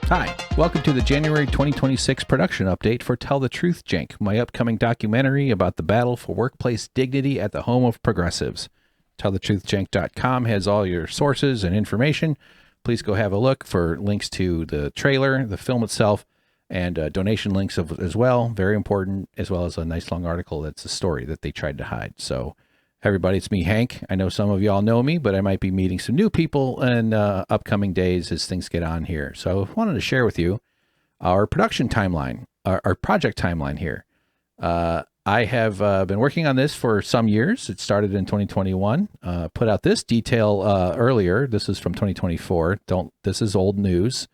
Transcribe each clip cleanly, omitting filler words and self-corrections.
Hi, welcome to the January 2026 production update for Tell the Truth, Cenk, my upcoming documentary about the battle for workplace dignity at the home of progressives. TellTheTruthCenk.com has all your sources and information. Please go have a look for links to the trailer, the film itself, and donation links as well. Very important, as well as a nice long article that's a story that they tried to hide. So, everybody, it's me, Hank. I know some of y'all know me, but I might be meeting some new people in upcoming days as things get on here. So I wanted to share with you our production timeline, our project timeline here. I have been working on this for some years. It started in 2021. Put out this detail earlier. This is from 2024. This is old news.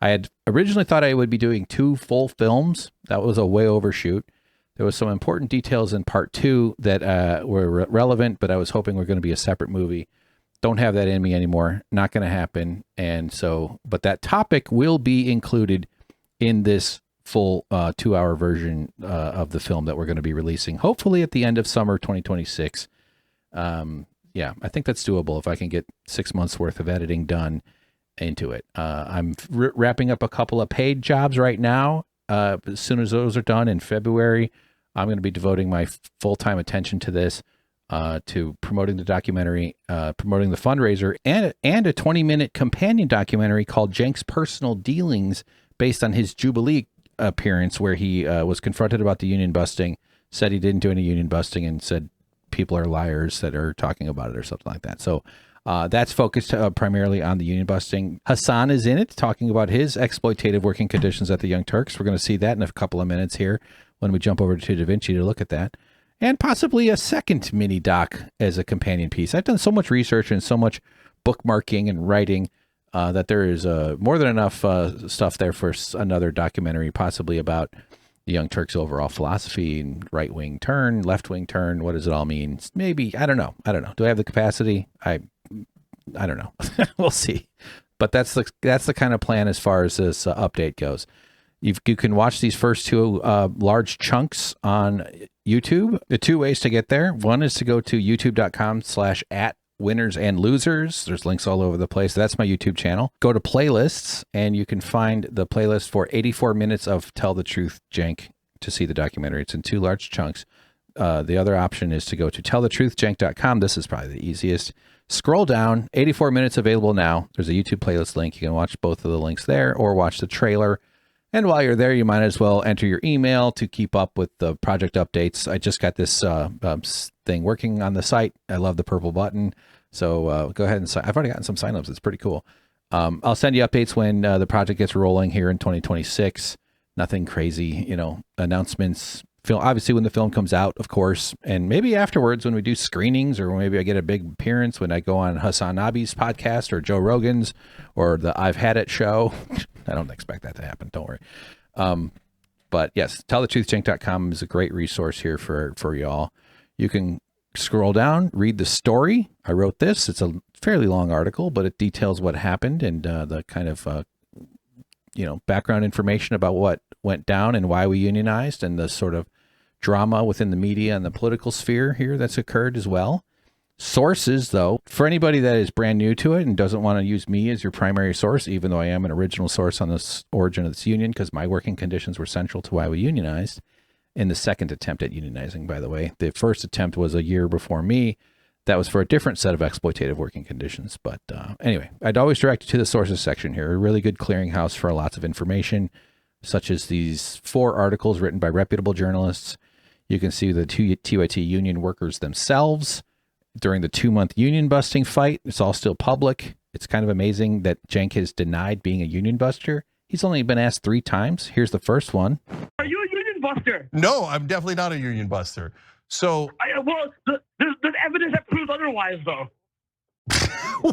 I had originally thought I would be doing 2 full films. That was a way overshoot. There was some important details in part 2 that were relevant, but I was hoping were going to be a separate movie. Don't have that in me anymore. Not going to happen. And so, but that topic will be included in this full 2-hour version of the film that we're going to be releasing, hopefully at the end of summer 2026. Yeah, I think that's doable if I can get 6 months worth of editing done into it. I'm wrapping up a couple of paid jobs right now. As soon as those are done in February, I'm going to be devoting my full-time attention to this, to promoting the documentary, promoting the fundraiser, and a 20-minute companion documentary called Cenk's Personal Dealings, based on his Jubilee appearance, where he was confronted about the union busting, said he didn't do any union busting, and said people are liars that are talking about it or something like that. So that's focused primarily on the union busting. Hasan is in it, talking about his exploitative working conditions at the Young Turks. We're going to see that in a couple of minutes here when we jump over to DaVinci to look at that. And possibly a second mini doc as a companion piece. I've done so much research and so much bookmarking and writing that there is more than enough stuff there for another documentary, possibly about the Young Turks' overall philosophy and right-wing turn, left-wing turn. What does it all mean? Maybe, I don't know. Do I have the capacity? I don't know. We'll see. But that's the kind of plan as far as this update goes. You can watch these first 2 large chunks on YouTube. The 2 ways to get there. One is to go to youtube.com/@winnersandlosers. There's links all over the place. That's my YouTube channel. Go to playlists, and you can find the playlist for 84 minutes of Tell the Truth, Cenk, to see the documentary. It's in 2 large chunks. The other option is to go to tellthetruthcenk.com. This is probably the easiest. Scroll down, 84 minutes available now. There's a YouTube playlist link. You can watch both of the links there or watch the trailer. And while you're there, you might as well enter your email to keep up with the project updates. I just got this thing working on the site. I love the purple button. So go ahead and sign. I've already gotten some signups. It's pretty cool. I'll send you updates when the project gets rolling here in 2026. Nothing crazy, announcements. Obviously when the film comes out, of course, and maybe afterwards when we do screenings, or maybe I get a big appearance when I go on Hasan Nabi's podcast or Joe Rogan's or the I've Had It show. I don't expect that to happen. Don't worry. But yes, tellthetruthcenk.com is a great resource here for y'all. You can scroll down, read the story. I wrote this. It's a fairly long article, but it details what happened and the kind of background information about what went down and why we unionized, and the sort of drama within the media and the political sphere here that's occurred as well. Sources, though, for anybody that is brand new to it and doesn't want to use me as your primary source, even though I am an original source on this origin of this union, because my working conditions were central to why we unionized in the second attempt at unionizing, by the way. The first attempt was a year before me. That was for a different set of exploitative working conditions. But anyway, I'd always direct you to the sources section here. A really good clearinghouse for lots of information, such as these 4 articles written by reputable journalists. You can see the TYT union workers themselves during the 2-month union busting fight. It's all still public. It's kind of amazing that Cenk has denied being a union buster. He's only been asked 3 times. Here's the first one. Are you a union buster? No, I'm definitely not a union buster. So, there's evidence that proves otherwise, though.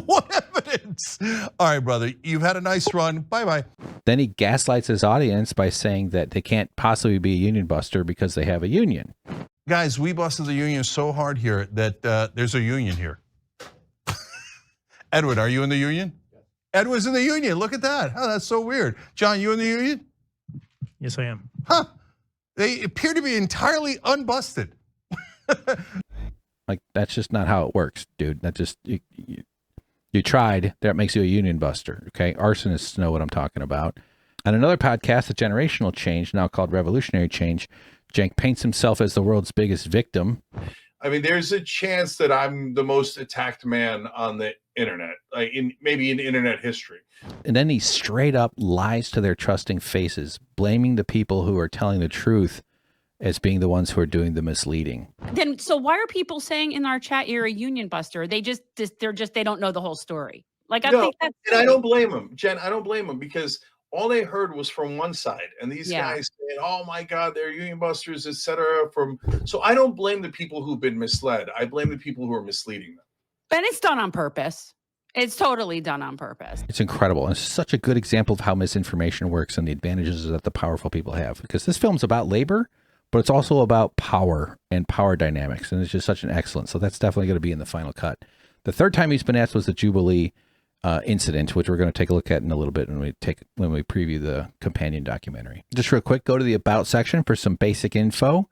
what evidence? All right, brother, you've had a nice run. Bye-bye. Then he gaslights his audience by saying that they can't possibly be a union buster because they have a union. Guys, we busted the union so hard here that there's a union here. Edward, are you in the union? Yes. Edward's in the union. Look at that. Oh, that's so weird. John, you in the union? Yes, I am. Huh. They appear to be entirely unbusted. Like, that's just not how it works, dude. That just, you tried, that makes you a union buster, okay? Arsonists know what I'm talking about. On another podcast, A Generational Change, now called Revolutionary Change, Cenk paints himself as the world's biggest victim. I mean, there's a chance that I'm the most attacked man on the internet, like maybe in internet history. And then he straight up lies to their trusting faces, blaming the people who are telling the truth as being the ones who are doing the misleading. Then, so why are people saying in our chat you're a union buster? They don't know the whole story. Like, I think that's and I don't blame them, Jen. I don't blame them because all they heard was from one side, and these guys saying, "Oh my God, they're union busters, etc." So I don't blame the people who've been misled. I blame the people who are misleading them. And it's done on purpose. It's totally done on purpose. It's incredible. And it's such a good example of how misinformation works and the advantages that the powerful people have. Because this film's about labor, but it's also about power and power dynamics. And it's just such an excellent. So that's definitely going to be in the final cut. The third time he's been asked was the Jubilee incident, which we're going to take a look at in a little bit when we preview the companion documentary. Just real quick, go to the About section for some basic info.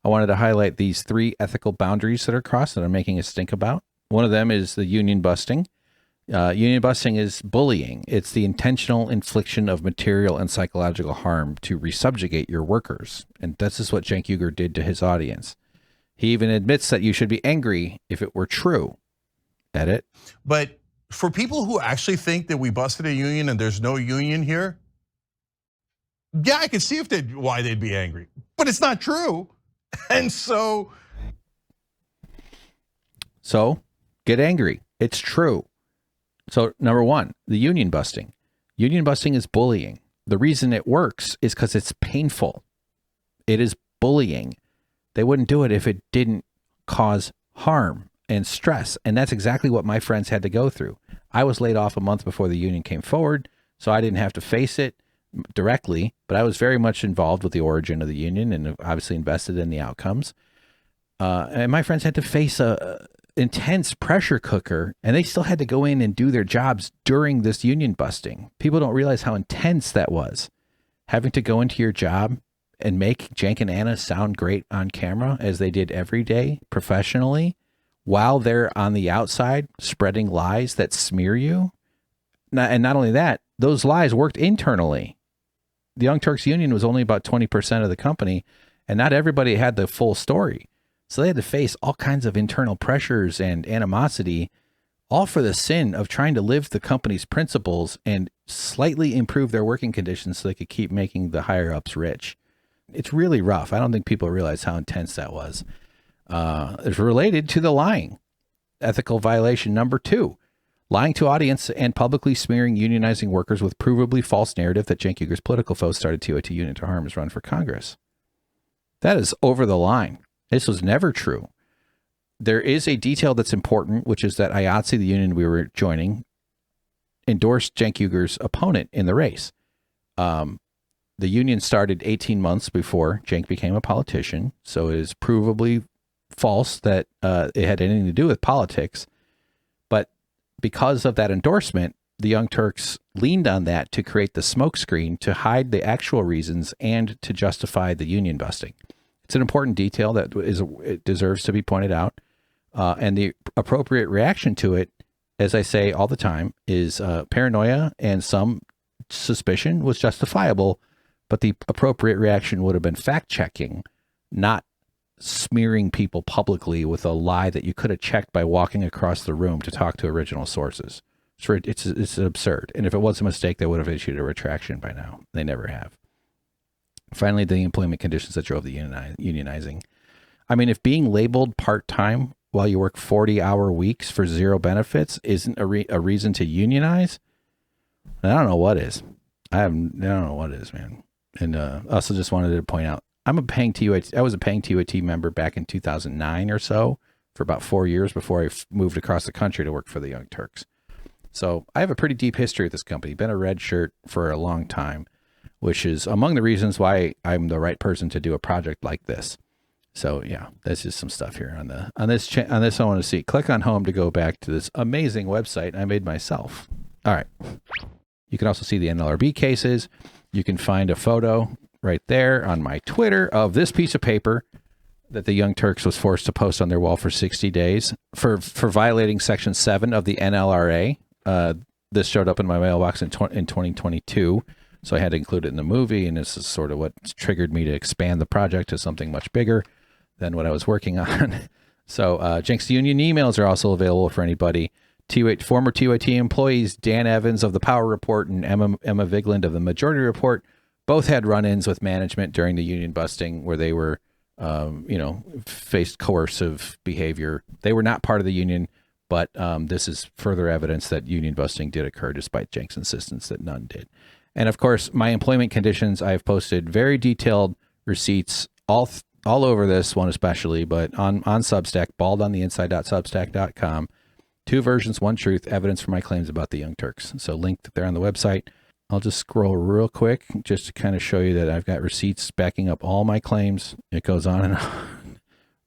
I wanted to highlight these 3 ethical boundaries that are crossed that I'm making us think about. One of them is the union busting. Union busting is bullying. It's the intentional infliction of material and psychological harm to resubjugate your workers. And this is what Cenk Uygur did to his audience. He even admits that you should be angry if it were true. Edit. But for people who actually think that we busted a union and there's no union here, yeah, I can see why they'd be angry, but it's not true. And so get angry. It's true. So number 1, the union busting. Union busting is bullying. The reason it works is because it's painful. It is bullying. They wouldn't do it if it didn't cause harm and stress. And that's exactly what my friends had to go through. I was laid off a month before the union came forward, so I didn't have to face it directly, but I was very much involved with the origin of the union and obviously invested in the outcomes. And my friends had to face a intense pressure cooker, and they still had to go in and do their jobs during this union busting. People don't realize how intense that was. Having to go into your job and make Cenk and Anna sound great on camera as they did every day professionally, while they're on the outside spreading lies that smear you. And not only that, those lies worked internally. The Young Turks Union was only about 20% of the company, and not everybody had the full story. So they had to face all kinds of internal pressures and animosity, all for the sin of trying to live the company's principles and slightly improve their working conditions so they could keep making the higher ups rich. It's really rough. I don't think people realize how intense that was. It's related to the lying. Ethical violation number 2, lying to audience and publicly smearing unionizing workers with provably false narrative that Cenk Uygur's political foes started TOT Union to harm his run for Congress. That is over the line. This was never true. There is a detail that's important, which is that IATSE, the union we were joining, endorsed Cenk Uygur's opponent in the race. The union started 18 months before Cenk became a politician, so it is provably false that it had anything to do with politics. But because of that endorsement, the Young Turks leaned on that to create the smokescreen to hide the actual reasons and to justify the union busting. It's an important detail that it deserves to be pointed out. And the appropriate reaction to it, as I say all the time, is paranoia and some suspicion was justifiable, but the appropriate reaction would have been fact-checking, not smearing people publicly with a lie that you could have checked by walking across the room to talk to original sources. It's absurd. And if it was a mistake, they would have issued a retraction by now. They never have. Finally, the employment conditions that drove the unionizing. I mean, if being labeled part-time while you work 40-hour weeks for zero benefits isn't a reason to unionize, I don't know what is. I don't know what is, man. And also just wanted to point out, I was a paying TUAT member back in 2009 or so for about 4 years before I moved across the country to work for the Young Turks. So I have a pretty deep history with this company, been a red shirt for a long time, which is among the reasons why I'm the right person to do a project like this. So yeah, that's just some stuff here on this. I want to see. Click on home to go back to this amazing website I made myself. All right. You can also see the NLRB cases. You can find a photo right there on my Twitter of this piece of paper that the Young Turks was forced to post on their wall for 60 days for violating Section 7 of the NLRA. This showed up in my mailbox in 2022. So I had to include it in the movie, and this is sort of what triggered me to expand the project to something much bigger than what I was working on. So Cenk's union emails are also available for anybody. Former TYT employees Dan Evans of the Power Report and Emma Vigland of the Majority Report both had run-ins with management during the union busting where they were, faced coercive behavior. They were not part of the union, but this is further evidence that union busting did occur despite Cenk's insistence that none did. And of course, my employment conditions, I've posted very detailed receipts all over this one especially, but on Substack, baldontheinside.substack.com. 2 versions, 1 truth, evidence for my claims about the Young Turks. So linked there on the website. I'll just scroll real quick just to kind of show you that I've got receipts backing up all my claims. It goes on and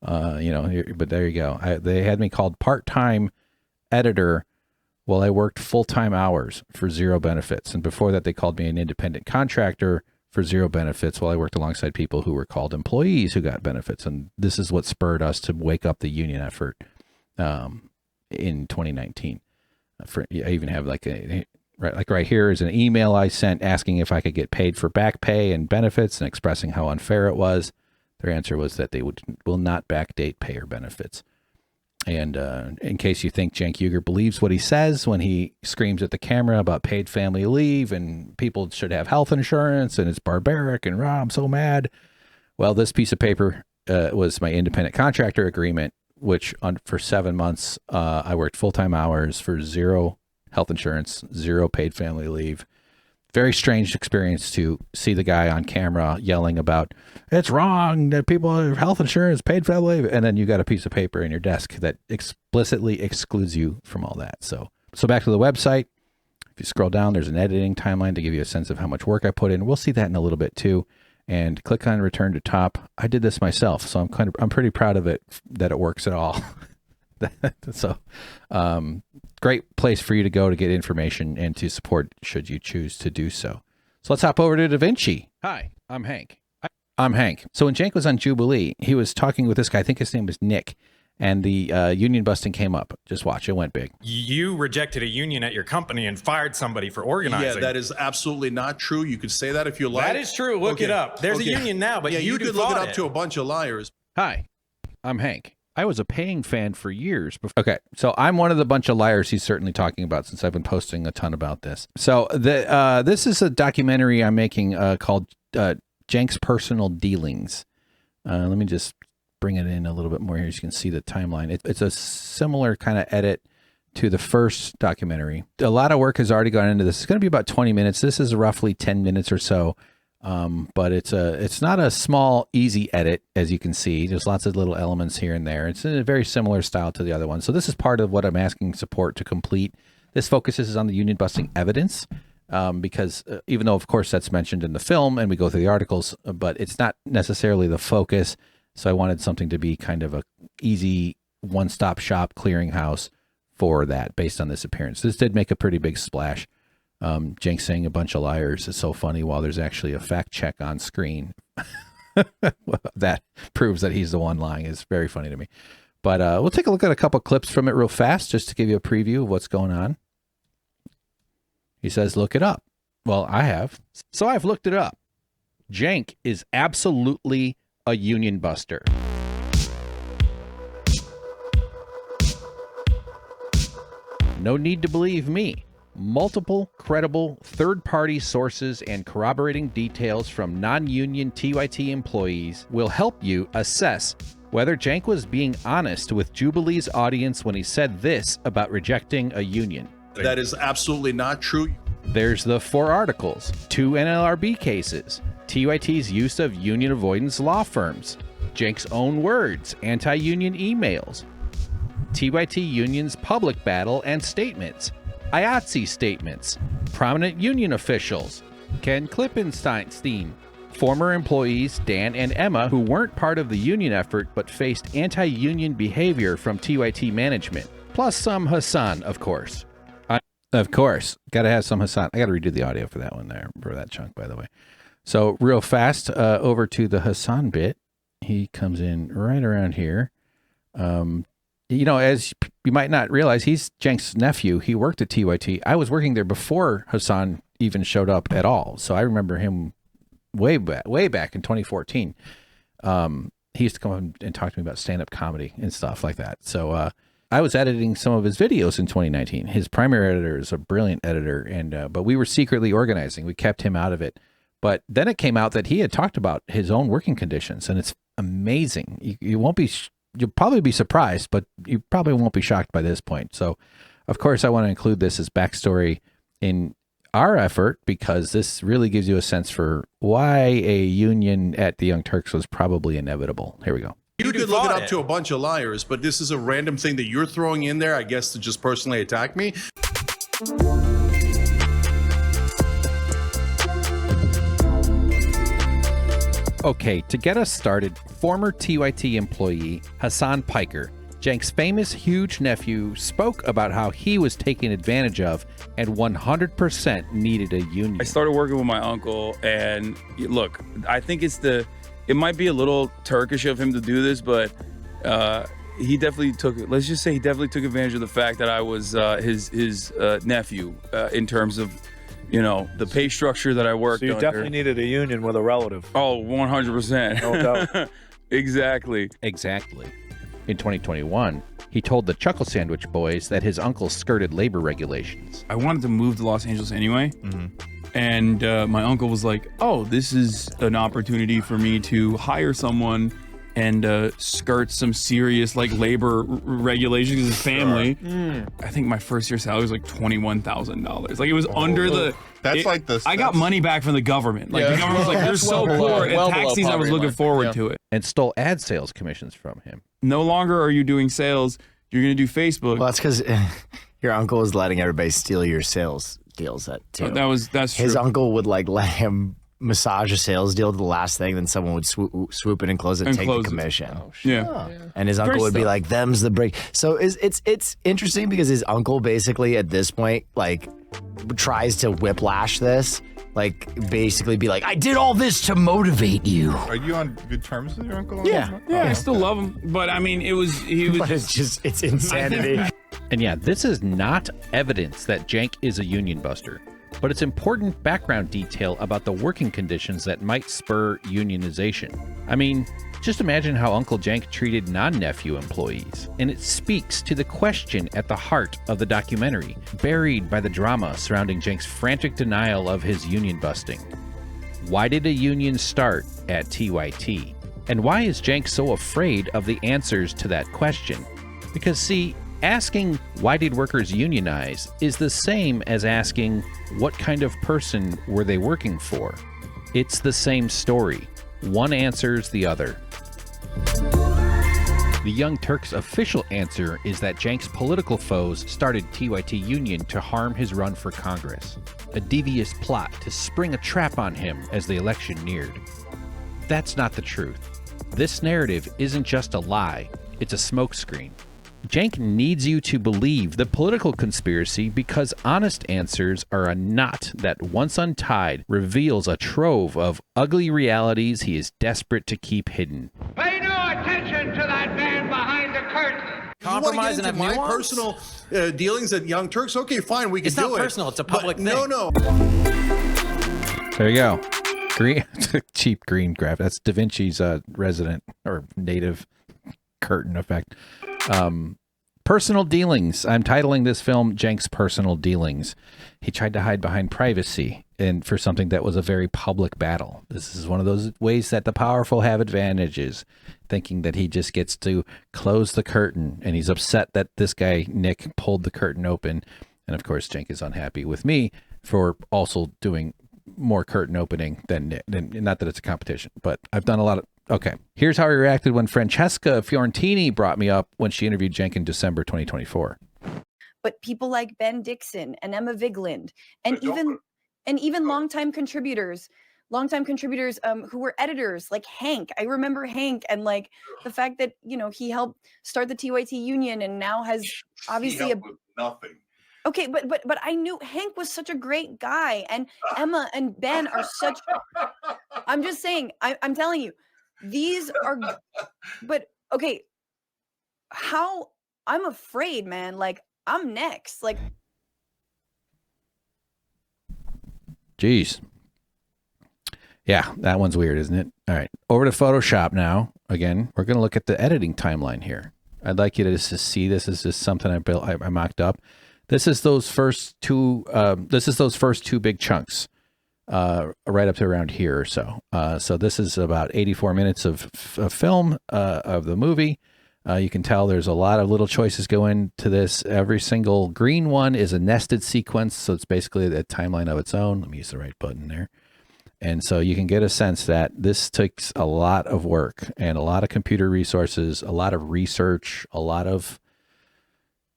on, but there you go. They had me called part-time editor while I worked full-time hours for 0 benefits. And before that, they called me an independent contractor for 0 benefits while I worked alongside people who were called employees who got benefits. And this is what spurred us to wake up the union effort in 2019. I even have right here is an email I sent asking if I could get paid for back pay and benefits and expressing how unfair it was. Their answer was that they will not backdate pay or benefits. And in case you think Cenk Uygur believes what he says when he screams at the camera about paid family leave and people should have health insurance and it's barbaric and I'm so mad. Well, this piece of paper was my independent contractor agreement, which for 7 months, I worked full-time hours for 0 health insurance, 0 paid family leave. Very strange experience to see the guy on camera yelling about, it's wrong that people have health insurance, paid family leave, and then you got a piece of paper in your desk that explicitly excludes you from all that. So back to the website. If you scroll down, there's an editing timeline to give you a sense of how much work I put in. We'll see that in a little bit too. And click on return to top. I did this myself, so I'm pretty proud of it that it works at all. So great place for you to go to get information and to support should you choose to do so. So let's hop over to DaVinci. Hi, I'm Hank. So when Cenk was on Jubilee, he was talking with this guy, I think his name was Nick, and the union busting came up. Just watch, it went big. You rejected a union at your company and fired somebody for organizing. Yeah, that is absolutely not true. You could say that if you like. That is true. Look it up. There's a union now, but you could look it up to a bunch of liars. Hi, I'm Hank. I was a paying fan for years. Okay, so I'm one of the bunch of liars he's certainly talking about since I've been posting a ton about this. So this is a documentary I'm making called Cenk's Personal Dealings. Let me just bring it in a little bit more here so you can see the timeline. It's a similar kind of edit to the first documentary. A lot of work has already gone into this. It's going to be about 20 minutes. This is roughly 10 minutes or so. But it's not a small, easy edit, as you can see. There's lots of little elements here and there. It's in a very similar style to the other one. So this is part of what I'm asking support to complete. This focuses on the union busting evidence, because even though, of course, that's mentioned in the film and we go through the articles, but it's not necessarily the focus. So I wanted something to be kind of a easy one-stop shop clearinghouse for that based on this appearance. This did make a pretty big splash. Cenk saying a bunch of liars is so funny while there's actually a fact check on screen. That proves that he's the one lying. Is very funny to me. But we'll take a look at a couple clips from it real fast just to give you a preview of what's going on. He says, look it up. Well, I have. So I've looked it up. Cenk is absolutely a union buster. No need to believe me. Multiple credible third-party sources and corroborating details from non-union TYT employees will help you assess whether Cenk was being honest with Jubilee's audience when he said this about rejecting a union. That is absolutely not true. There's the 4 articles, 2 NLRB cases, TYT's use of union avoidance law firms, Cenk's own words, anti-union emails, TYT union's public battle and statements, IATSE statements, prominent union officials, Ken Klippenstein, former employees Dan and Emma who weren't part of the union effort but faced anti-union behavior from TYT management, plus some Hasan, of course. Of course, got to have some Hasan. I got to redo the audio for that one there, for that chunk, by the way. So real fast, over to the Hasan bit. He comes in right around here. You know, as you might not realize, he's Cenk's nephew. He worked at TYT. I was working there before Hasan even showed up at all. So I remember him way back in 2014. He used to come and talk to me about stand-up comedy and stuff like that. So I was editing some of his videos in 2019. His primary editor is a brilliant editor, and but we were secretly organizing. We kept him out of it. But then it came out that he had talked about his own working conditions, and it's amazing. You won't be, you'll probably be surprised, but you probably won't be shocked by this point. So, of course, I want to include this as backstory in our effort, because this really gives you a sense for why a union at the Young Turks was probably inevitable. Here we go. You could look it up to a bunch of liars, but this is a random thing that you're throwing in there, I guess, to just personally attack me. Okay, to get us started, former TYT employee Hasan Piker, Cenk's famous huge nephew, spoke about how he was taken advantage of and 100% needed a union. I started working with my uncle, and look, I think it might be a little Turkish of him to do this, but he definitely took advantage of the fact that I was his nephew in terms of, you know, the pay structure that I worked So you under. definitely needed a union with a relative. Oh, 100%. No doubt. Exactly. In 2021, he told the Chuckle Sandwich Boys that his uncle skirted labor regulations. I wanted to move to Los Angeles anyway. And my uncle was like, oh, this is an opportunity for me to hire someone and skirt some serious like labor regulations as a family. I think my first year salary was like $21,000. Like it was under the. I got money back from the government. Like the government was like, they're so poor. At tax season, I was looking forward to it. And stole ad sales commissions from him. No longer are you doing sales. You're going to do Facebook. Well, that's because your uncle is letting everybody steal your sales deals. That's true. His uncle would like let him massage a sales deal to the last thing, then someone would swoop in and close it and take the commission. Oh, yeah. And his uncle would be like, "Them's the break." So it's interesting because his uncle basically at this point like tries to whiplash this, like basically be like, "I did all this to motivate you." Are you on good terms with your uncle? Yeah, I still love him, but I mean, but it's insanity. And yeah, this is not evidence that Cenk is a union buster, but it's important background detail about the working conditions that might spur unionization. I mean, just imagine how Uncle Cenk treated non-nephew employees, and it speaks to the question at the heart of the documentary, buried by the drama surrounding Cenk's frantic denial of his union busting. Why did a union start at TYT? And why is Cenk so afraid of the answers to that question? Because see, asking why did workers unionize is the same as asking what kind of person were they working for. It's the same story. One answers the other. The Young Turks' official answer is that Cenk's political foes started TYT Union to harm his run for Congress, a devious plot to spring a trap on him as the election neared. That's not the truth. This narrative isn't just a lie, it's a smokescreen. Cenk needs you to believe the political conspiracy because honest answers are a knot that, once untied, reveals a trove of ugly realities he is desperate to keep hidden. Pay no attention to that man behind the curtain. Compromise and my personal dealings at Young Turks. Okay, fine, we can do it. It's not personal. It's a public thing. No. There you go. Green, cheap green graph. That's DaVinci's resident or native curtain effect. Personal dealings. I'm titling this film Cenk's Personal Dealings. He tried to hide behind privacy and for something that was a very public battle. This is one of those ways that the powerful have advantages, thinking that he just gets to close the curtain, and he's upset that this guy, Nick, pulled the curtain open. And of course, Cenk is unhappy with me for also doing more curtain opening than Nick. Not that it's a competition, but I've done a lot of. Okay, here's how he reacted when Francesca Fiorentini brought me up when she interviewed Cenk in December 2024. But people like Ben Dixon and Emma Vigland, and even longtime contributors who were editors like Hank. I remember Hank, and like the fact that, you know, he helped start the TYT union and now has obviously nothing. Okay, but I knew Hank was such a great guy, and Emma and Ben are such. I'm just saying. I'm telling you. These are, but okay, how, I'm afraid, man, like I'm next, like. Jeez. Yeah, that one's weird, isn't it? All right, over to Photoshop now. Again, we're going to look at the editing timeline here. I'd like you to just see this. This is just something I built. I mocked up. This is those first two. This is those first two big chunks, right up to around here or so. So this is about 84 minutes of film of the movie. You can tell there's a lot of little choices go into this. Every single green one is a nested sequence, so it's basically a timeline of its own. Let me use the right button there. And so you can get a sense that this takes a lot of work and a lot of computer resources, a lot of research, a lot of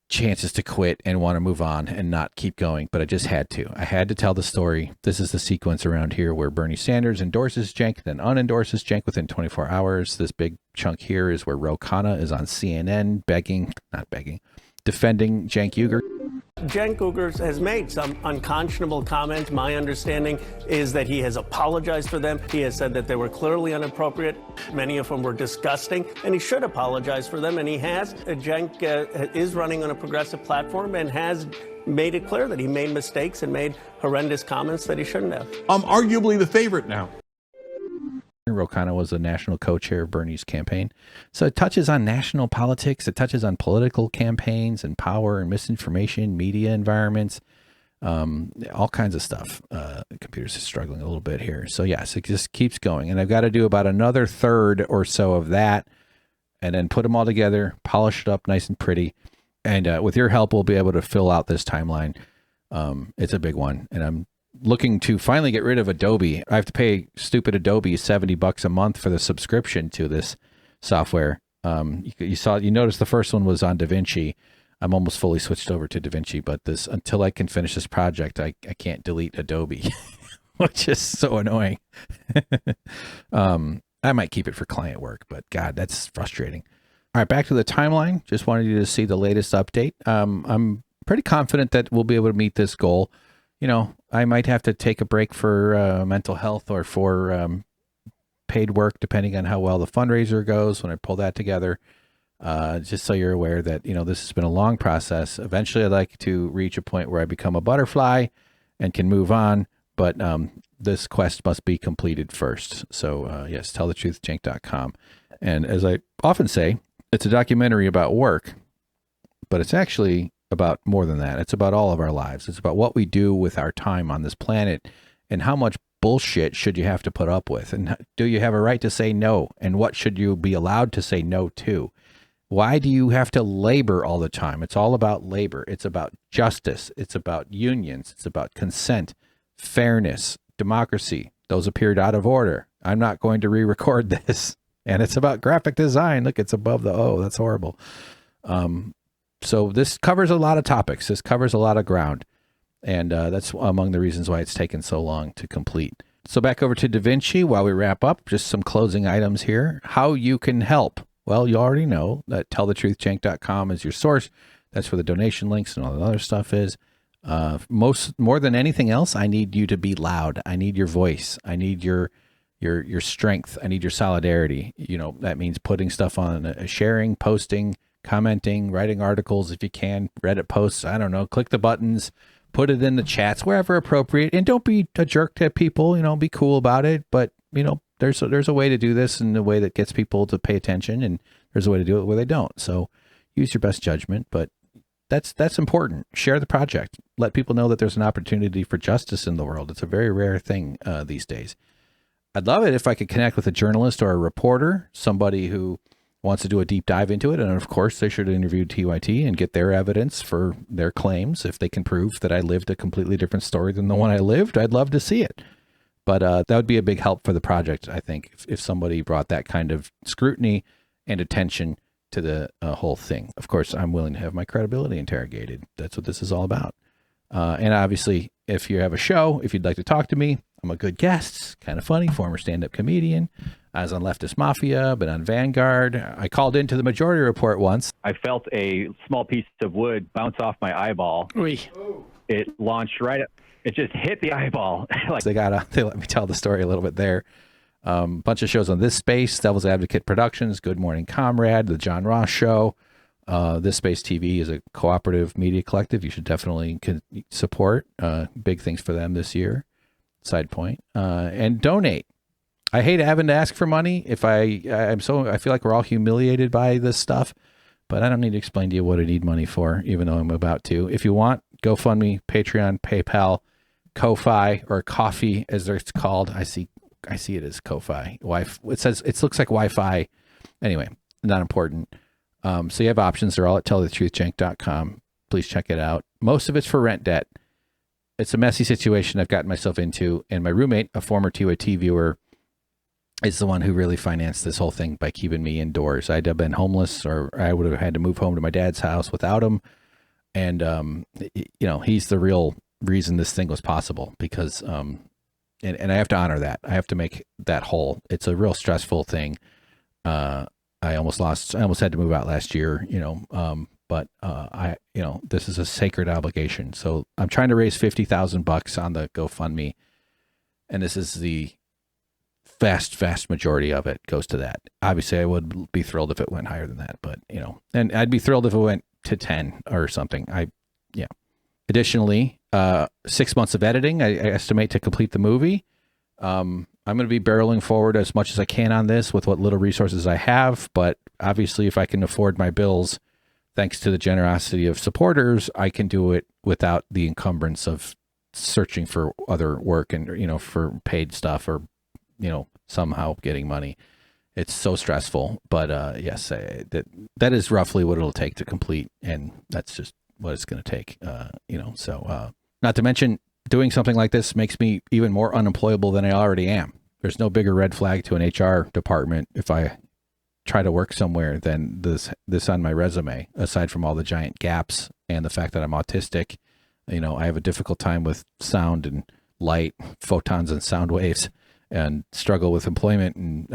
chances to quit and want to move on and not keep going. But I just had to. I had to tell the story. This is the sequence around here where Bernie Sanders endorses Cenk, then unendorses Cenk within 24 hours. This big chunk here is where Ro Khanna is on CNN defending Cenk Uygur. Cenk Uygur has made some unconscionable comments. My understanding is that he has apologized for them. He has said that they were clearly inappropriate. Many of them were disgusting, and he should apologize for them, and he has. Cenk is running on a progressive platform and has made it clear that he made mistakes and made horrendous comments that he shouldn't have. Arguably the favorite now. Ro Khanna was the national co-chair of Bernie's campaign. So it touches on national politics. It touches on political campaigns and power and misinformation, media environments, all kinds of stuff. The computer's struggling a little bit here. So yes, it just keeps going. And I've got to do about another third or so of that and then put them all together, polish it up nice and pretty. And with your help, we'll be able to fill out this timeline. It's a big one. And I'm looking to finally get rid of Adobe. I have to pay stupid Adobe $70 a month for the subscription to this software. You noticed the first one was on DaVinci. I'm almost fully switched over to DaVinci, but until I can finish this project, I can't delete Adobe, which is so annoying. I might keep it for client work, but God, that's frustrating. All right, back to the timeline. Just wanted you to see the latest update. I'm pretty confident that we'll be able to meet this goal. You know, I might have to take a break for mental health or for paid work, depending on how well the fundraiser goes when I pull that together. Just so you're aware that, you know, this has been a long process. Eventually, I'd like to reach a point where I become a butterfly and can move on. But this quest must be completed first. So, yes, tellthetruthcenk.com. And as I often say, it's a documentary about work, but it's actually about more than that. It's about all of our lives. It's about what we do with our time on this planet and how much bullshit should you have to put up with? And do you have a right to say no? And what should you be allowed to say no to? Why do you have to labor all the time? It's all about labor. It's about justice. It's about unions. It's about consent, fairness, democracy. Those appeared out of order. I'm not going to re-record this. And it's about graphic design. Look, it's above the O. That's horrible. So this covers a lot of topics. This covers a lot of ground. And that's among the reasons why it's taken so long to complete. So back over to DaVinci while we wrap up. Just some closing items here. How you can help. Well, you already know that tellthetruthcenk.com is your source. That's where the donation links and all the other stuff is. More than anything else, I need you to be loud. I need your voice. I need your strength. I need your solidarity. You know, that means putting stuff on, sharing, posting, commenting, writing articles if you can, Reddit posts, I don't know, click the buttons, put it in the chats wherever appropriate, and don't be a jerk to people, you know, be cool about it. But, you know, there's a way to do this in a way that gets people to pay attention, and there's a way to do it where they don't. So use your best judgment, but that's important. Share the project. Let people know that there's an opportunity for justice in the world. It's a very rare thing these days. I'd love it if I could connect with a journalist or a reporter, somebody who wants to do a deep dive into it. And of course, they should interview TYT and get their evidence for their claims. If they can prove that I lived a completely different story than the one I lived, I'd love to see it. But that would be a big help for the project, I think, if somebody brought that kind of scrutiny and attention to the whole thing. Of course, I'm willing to have my credibility interrogated. That's what this is all about. And obviously, if you have a show, if you'd like to talk to me, I'm a good guest, kind of funny, former stand-up comedian. I was on Leftist Mafia, been on Vanguard. I called into the Majority Report once. I felt a small piece of wood bounce off my eyeball. Oy. It launched right up. It just hit the eyeball. Like they let me tell the story a little bit there. Bunch of shows on This Space, Devil's Advocate Productions, Good Morning Comrade, The John Ross Show. This Space TV is a cooperative media collective you should definitely support. Big things for them this year. Side point. And donate. I hate having to ask for money. I feel like we're all humiliated by this stuff, but I don't need to explain to you what I need money for, even though I'm about to. If you want, GoFundMe, Patreon, PayPal, Ko-Fi, or Coffee, as it's called. I see it as Ko-Fi. It looks like Wi-Fi. Anyway, not important. So you have options. They're all at tellthetruthjenk.com. Please check it out. Most of it's for rent debt. It's a messy situation I've gotten myself into, and my roommate, a former TYT viewer, is the one who really financed this whole thing by keeping me indoors. I'd have been homeless, or I would have had to move home to my dad's house without him. And, he's the real reason this thing was possible, because, and I have to honor that. I have to make that whole. It's a real stressful thing. I almost had to move out last year, but this is a sacred obligation. So I'm trying to raise $50,000 on the GoFundMe, and this is the vast majority of it goes to that. Obviously, I would be thrilled if it went higher than that, but and I'd be thrilled if it went to 10 or something. Additionally, 6 months of editing, I estimate, to complete the movie. I'm going to be barreling forward as much as I can on this with what little resources I have, but obviously if I can afford my bills, thanks to the generosity of supporters, I can do it without the encumbrance of searching for other work and, for paid stuff or, somehow getting money. It's so stressful, but yes, that is roughly what it'll take to complete, and that's just what it's going to take, so not to mention doing something like this makes me even more unemployable than I already am. There's no bigger red flag to an HR department if I try to work somewhere than this on my resume, aside from all the giant gaps and the fact that I'm autistic. I have a difficult time with sound and light, photons and sound waves, and struggle with employment. And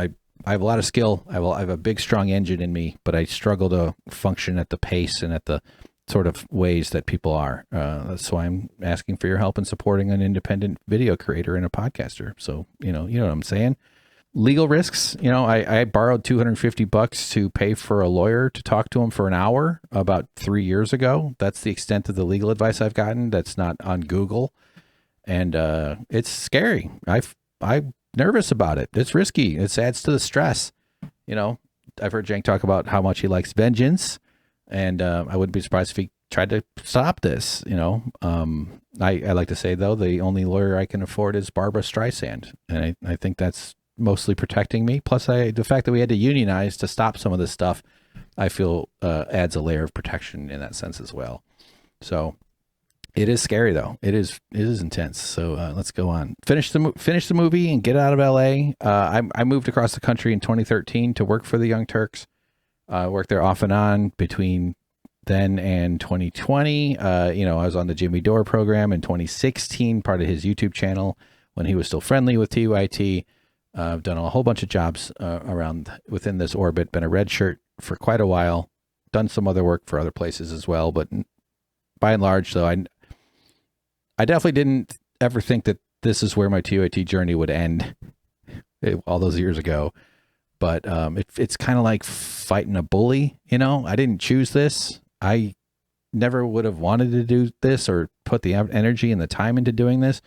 I have a lot of skill. I have a big, strong engine in me, but I struggle to function at the pace and at the sort of ways that people are. That's why I'm asking for your help in supporting an independent video creator and a podcaster. So, you know what I'm saying? Legal risks. I borrowed $250 to pay for a lawyer to talk to him for an hour about 3 years ago. That's the extent of the legal advice I've gotten. That's not on Google. And it's scary. I'm nervous about it. It's risky. It adds to the stress. I've heard Cenk talk about how much he likes vengeance. And I wouldn't be surprised if he tried to stop this. I like to say, though, the only lawyer I can afford is Barbara Streisand. And I think that's mostly protecting me. Plus, the fact that we had to unionize to stop some of this stuff, I feel adds a layer of protection in that sense as well. So it is scary, though. It is intense. So let's go on. Finish the movie and get out of LA. I moved across the country in 2013 to work for the Young Turks. Worked there off and on between then and 2020. I was on the Jimmy Dore program in 2016, part of his YouTube channel when he was still friendly with TYT. I've done a whole bunch of jobs within this orbit, been a red shirt for quite a while, done some other work for other places as well. But by and large, though, I definitely didn't ever think that this is where my TYT journey would end all those years ago. But it's kind of like fighting a bully, I didn't choose this. I never would have wanted to do this or put the energy and the time into doing this,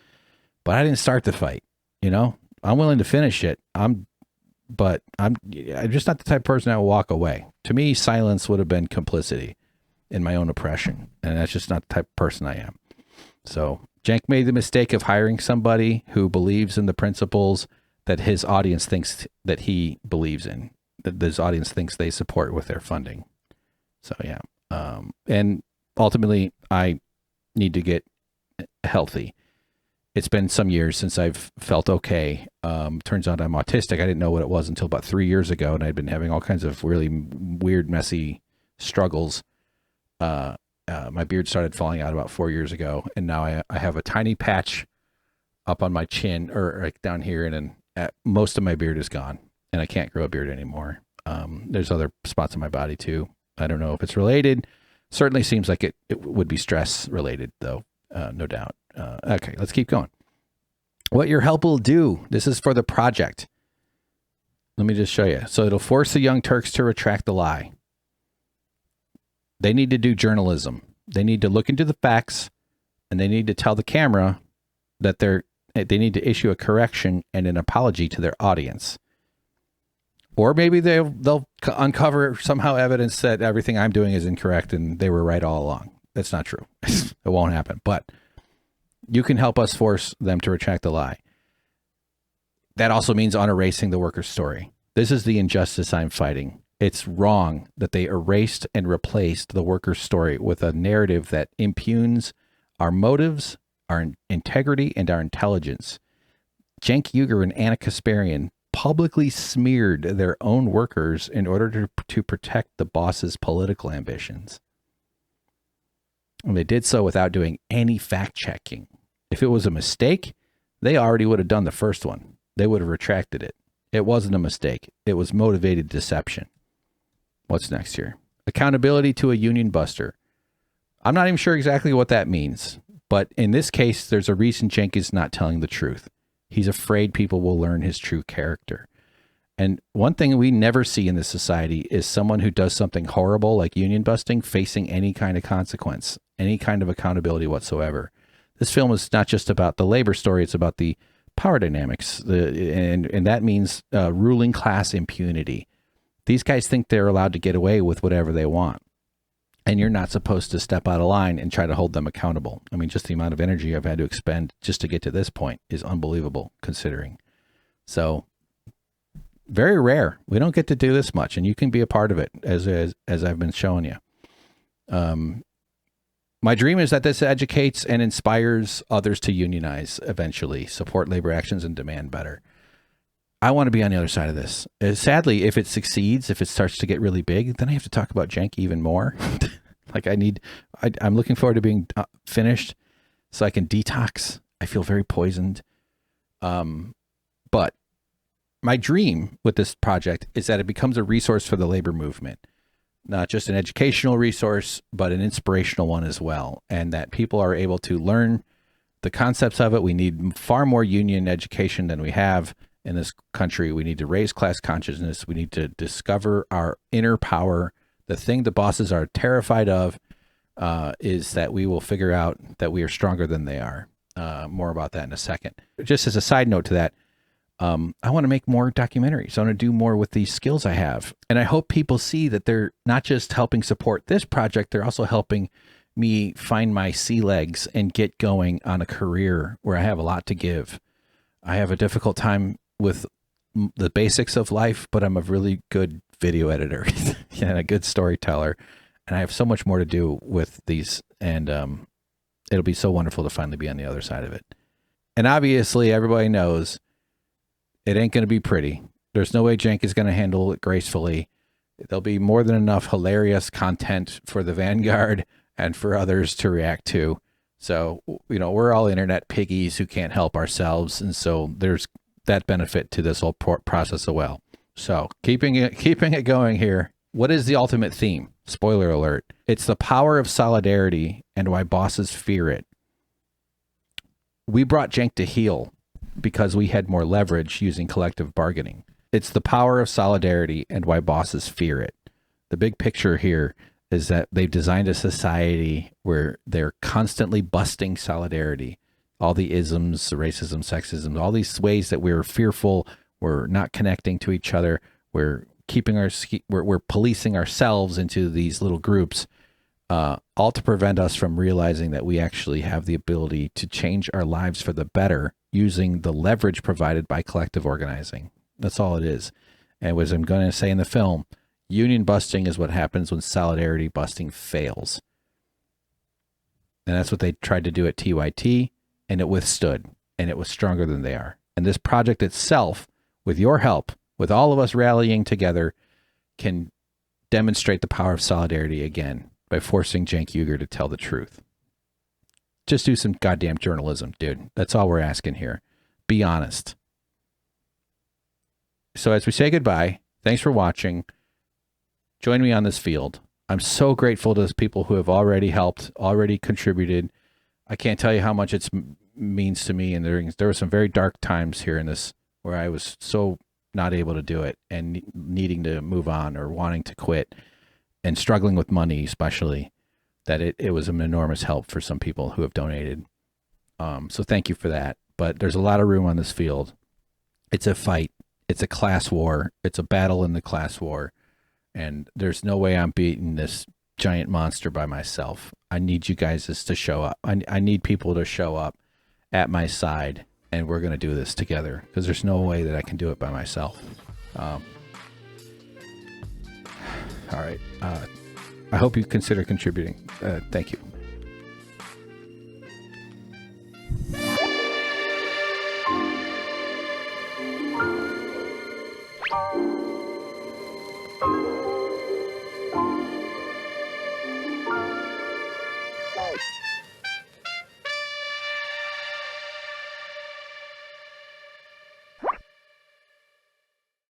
but I didn't start the fight, I'm willing to finish it. I'm just not the type of person that will walk away. To me, silence would have been complicity in my own oppression, and that's just not the type of person I am. So Cenk made the mistake of hiring somebody who believes in the principles that his audience thinks that he believes in, that his audience thinks they support with their funding. So yeah. And ultimately I need to get healthy. It's been some years since I've felt okay. Turns out I'm autistic. I didn't know what it was until about 3 years ago. And I'd been having all kinds of really weird, messy struggles. My beard started falling out about 4 years ago. And now I have a tiny patch up on my chin or like down here, and then most of my beard is gone, and I can't grow a beard anymore. There's other spots on my body too. I don't know if it's related. Certainly seems like it would be stress related, though, no doubt. Okay, let's keep going. What your help will do. This is for the project. Let me just show you. So it'll force the Young Turks to retract the lie. They need to do journalism. They need to look into the facts, and they need to tell the camera that they're they need to issue a correction and an apology to their audience. Or maybe they'll uncover somehow evidence that everything I'm doing is incorrect and they were right all along. That's not true. It won't happen. But you can help us force them to retract the lie. That also means unerasing the worker's story. This is the injustice I'm fighting. It's wrong that they erased and replaced the worker's story with a narrative that impugns our motives, our integrity, and our intelligence. Cenk Uygur and Anna Kasparian publicly smeared their own workers in order to protect the boss's political ambitions. And they did so without doing any fact-checking. If it was a mistake, they already would have done the first one. They would have retracted it. It wasn't a mistake. It was motivated deception. What's next here? Accountability to a union buster. I'm not even sure exactly what that means, but in this case, there's a reason Cenk is not telling the truth. He's afraid people will learn his true character. And one thing we never see in this society is someone who does something horrible like union busting facing any kind of consequence, any kind of accountability whatsoever. This film is not just about the labor story, it's about the power dynamics, and that means ruling class impunity. These guys think they're allowed to get away with whatever they want. And you're not supposed to step out of line and try to hold them accountable. I mean, just the amount of energy I've had to expend just to get to this point is unbelievable considering. So very rare. We don't get to do this much, and you can be a part of it as I've been showing you. My dream is that this educates and inspires others to unionize eventually, support labor actions, and demand better. I want to be on the other side of this. Sadly, if it succeeds, if it starts to get really big, then I have to talk about Cenk even more. Like I'm looking forward to being finished so I can detox. I feel very poisoned. But my dream with this project is that it becomes a resource for the labor movement, not just an educational resource, but an inspirational one as well. And that people are able to learn the concepts of it. We need far more union education than we have in this country. We need to raise class consciousness. We need to discover our inner power. The thing the bosses are terrified of is that we will figure out that we are stronger than they are. More about that in a second. Just as a side note to that, I want to make more documentaries. I want to do more with these skills I have. And I hope people see that they're not just helping support this project, they're also helping me find my sea legs and get going on a career where I have a lot to give. I have a difficult time with the basics of life, but I'm a really good video editor and a good storyteller. And I have so much more to do with these. And it'll be so wonderful to finally be on the other side of it. And obviously, everybody knows it ain't going to be pretty. There's no way Cenk is going to handle it gracefully. There'll be more than enough hilarious content for the Vanguard and for others to react to. So, you know, we're all internet piggies who can't help ourselves. And so there's that benefit to this whole process as well. So keeping it going here. What is the ultimate theme? Spoiler alert. It's the power of solidarity and why bosses fear it. We brought Cenk to heel because we had more leverage using collective bargaining. It's the power of solidarity and why bosses fear it. The big picture here is that they've designed a society where they're constantly busting solidarity. All the isms, the racism, sexism, all these ways that we're fearful, we're not connecting to each other, we're policing ourselves into these little groups, all to prevent us from realizing that we actually have the ability to change our lives for the better using the leverage provided by collective organizing. That's all it is. And as I'm going to say in the film, union busting is what happens when solidarity busting fails. And that's what they tried to do at TYT, and it withstood, and it was stronger than they are. And this project itself, with your help, with all of us rallying together, can demonstrate the power of solidarity again by forcing Cenk Uygur to tell the truth. Just do some goddamn journalism, dude. That's all we're asking here. Be honest. So as we say goodbye, thanks for watching. Join me on this field. I'm so grateful to those people who have already helped, already contributed. I can't tell you how much it means to me. And there were some very dark times here in this where I was so not able to do it and needing to move on or wanting to quit and struggling with money, especially, that it was an enormous help for some people who have donated. So thank you for that. but there's a lot of room on this field. It's a fight. It's a class war. It's a battle in the class war. And there's no way I'm beating this giant monster by myself. I need you guys to show up. I need people to show up at my side, and we're going to do this together, because there's no way that I can do it by myself. All right. I hope you consider contributing. Thank you.